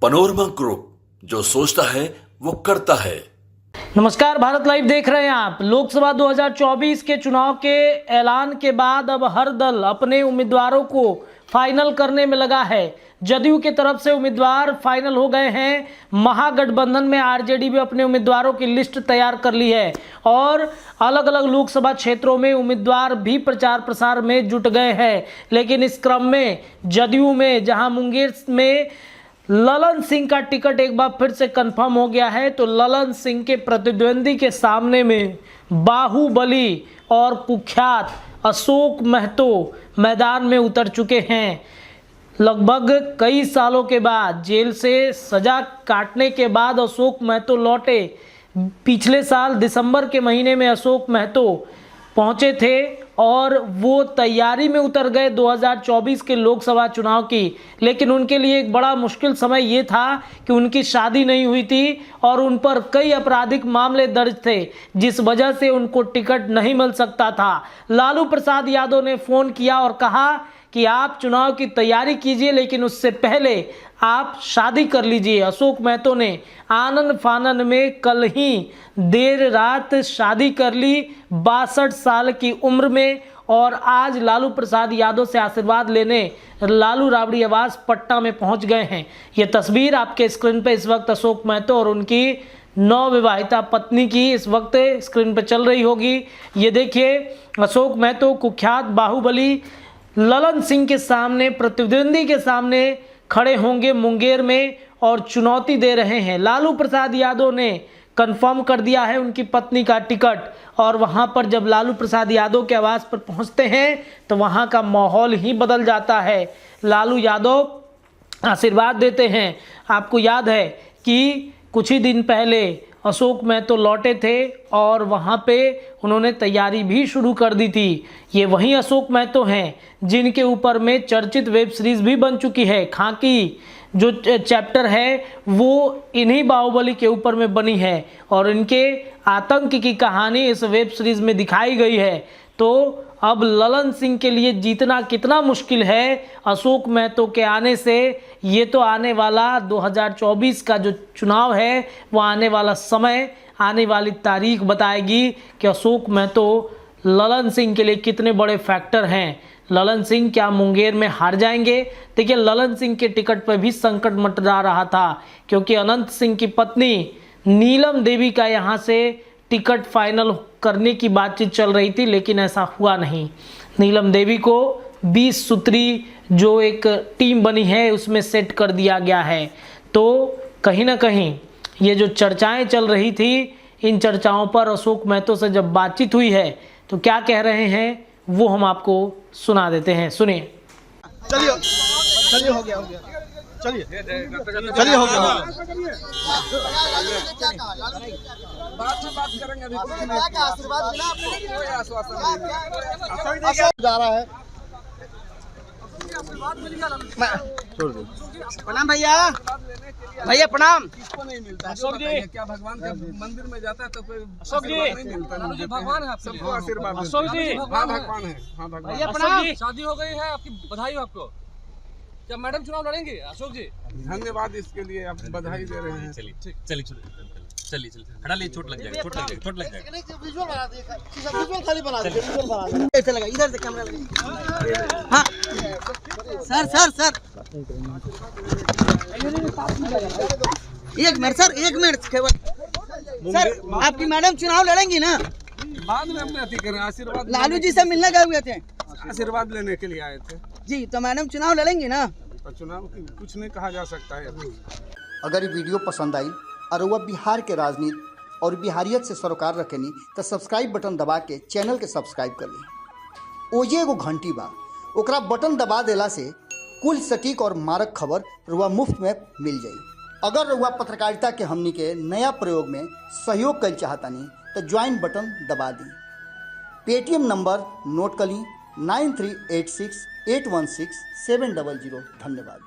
Panorama group, जो सोचता है वो करता है। नमस्कार, भारत लाइव देख रहे हैं आप। लोकसभा 2024 के चुनाव के ऐलान के बाद अब हर दल अपने उम्मीदवारों को फाइनल करने में लगा है। जदयू की तरफ से उम्मीदवार फाइनल हो गए हैं। महागठबंधन में आरजेडी भी अपने उम्मीदवारों की लिस्ट तैयार कर ली है और अलग अलग लोकसभा क्षेत्रों में उम्मीदवार भी प्रचार प्रसार में जुट गए हैं। लेकिन इस क्रम में जदयू में जहां मुंगेर में ललन सिंह का टिकट एक बार फिर से कंफर्म हो गया है, तो ललन सिंह के प्रतिद्वंदी के सामने में बाहुबली और कुख्यात अशोक महतो मैदान में उतर चुके हैं। लगभग कई सालों के बाद जेल से सजा काटने के बाद अशोक महतो लौटे। पिछले साल दिसंबर के महीने में अशोक महतो पहुंचे थे और वो तैयारी में उतर गए 2024 के लोकसभा चुनाव की। लेकिन उनके लिए एक बड़ा मुश्किल समय ये था कि उनकी शादी नहीं हुई थी और उन पर कई आपराधिक मामले दर्ज थे, जिस वजह से उनको टिकट नहीं मिल सकता था। लालू प्रसाद यादव ने फ़ोन किया और कहा कि आप चुनाव की तैयारी कीजिए, लेकिन उससे पहले आप शादी कर लीजिए। अशोक महतो ने आनंद फानन में कल ही देर रात शादी कर ली 62 साल की उम्र में, और आज लालू प्रसाद यादव से आशीर्वाद लेने लालू राबड़ी आवास पटना में पहुंच गए हैं। ये तस्वीर आपके स्क्रीन पे इस वक्त अशोक महतो और उनकी नवविवाहिता पत्नी की इस वक्त स्क्रीन पे चल रही होगी। ये देखिए, अशोक महतो कुख्यात बाहुबली ललन सिंह के सामने, प्रतिद्वंदी के सामने खड़े होंगे मुंगेर में और चुनौती दे रहे हैं। लालू प्रसाद यादव ने कंफर्म कर दिया है उनकी पत्नी का टिकट, और वहां पर जब लालू प्रसाद यादव के आवास पर पहुंचते हैं तो वहां का माहौल ही बदल जाता है। लालू यादव आशीर्वाद देते हैं। आपको याद है कि कुछ ही दिन पहले अशोक महतो लौटे थे और वहाँ पे उन्होंने तैयारी भी शुरू कर दी थी। ये वही अशोक महतो हैं जिनके ऊपर में चर्चित वेब सीरीज़ भी बन चुकी है। खाकी जो चैप्टर है वो इन्हीं बाहुबली के ऊपर में बनी है और इनके आतंक की कहानी इस वेब सीरीज़ में दिखाई गई है। तो अब ललन सिंह के लिए जीतना कितना मुश्किल है अशोक महतो के आने से, ये तो आने वाला 2024 का जो चुनाव है वो आने वाला समय, आने वाली तारीख बताएगी कि अशोक महतो ललन सिंह के लिए कितने बड़े फैक्टर हैं। ललन सिंह क्या मुंगेर में हार जाएंगे? देखिए, ललन सिंह के टिकट पर भी संकट मंडरा रहा था, क्योंकि अनंत सिंह की पत्नी नीलम देवी का यहाँ से टिकट फाइनल करने की बातचीत चल रही थी, लेकिन ऐसा हुआ नहीं। नीलम देवी को 20 सूत्री जो एक टीम बनी है उसमें सेट कर दिया गया है। तो कहीं ना कहीं ये जो चर्चाएं चल रही थी, इन चर्चाओं पर अशोक महतो से जब बातचीत हुई है तो क्या कह रहे हैं वो हम आपको सुना देते हैं। सुनिए। चलिए चलिए, हो गया चलिए चलिए, हो गया। बात करेंगे अभी, कुछ नहीं। आशीर्वाद मिला आपको? कोई आश्वासन नहीं जा रहा है। प्रणाम भैया, भैया प्रणाम। किसको नहीं मिलता है? अशोक जी, क्या भगवान के मंदिर में जाता है तो कोई अशोक जी नहीं मिलता है? भगवान है आपके सबको आशीर्वाद देते अशोक जी, हैं। हाँ भगवान है, हाँ भगवान। भैया प्रणाम। शादी हो गई है आपकी, बधाई हो आपको। क्या मैडम चुनाव लड़ेंगे अशोक जी? धन्यवाद इसके लिए, आप बधाई दे रहे हैं। चलिए हटा लिए, चोट लग जाएगा। विजुअल बना दीजिए, विजुअल खाली बना दीजिए, विजुअल बना दीजिए। ऐसे लगा, इधर से कैमरा लगा। हाँ सर एक मिनट सर, एक मिनट केवल। सर आपकी मैडम चुनाव लड़ेंगी ना? बाद में हमने अति करें, आशीर्वाद लालू जी से मिलने गए हुए थे आशीर्वाद लेने के लिए आए थे। जी, तो मैडम चुनाव लड़ेंगी ना? तो चुनाव की कुछ नहीं कहा जा सकता है अभी। अगर ये वीडियो पसंद आई और वह बिहार के राजनीति और बिहारियत से सरोकार रखेनी तो सब्सक्राइब बटन दबा के चैनल के सब्सक्राइब कर ली। ओजे एगो घंटी बा, ओकरा बटन दबा देला से कुल सटीक और मारक खबर रुआ मुफ्त में मिल जाई। अगर रुआ पत्रकारिता के हमनी के नया प्रयोग में सहयोग कर चाहतानी तो ज्वाइन बटन दबा दी। पेटीएम नंबर नोट कर ली 9386816700। धन्यवाद।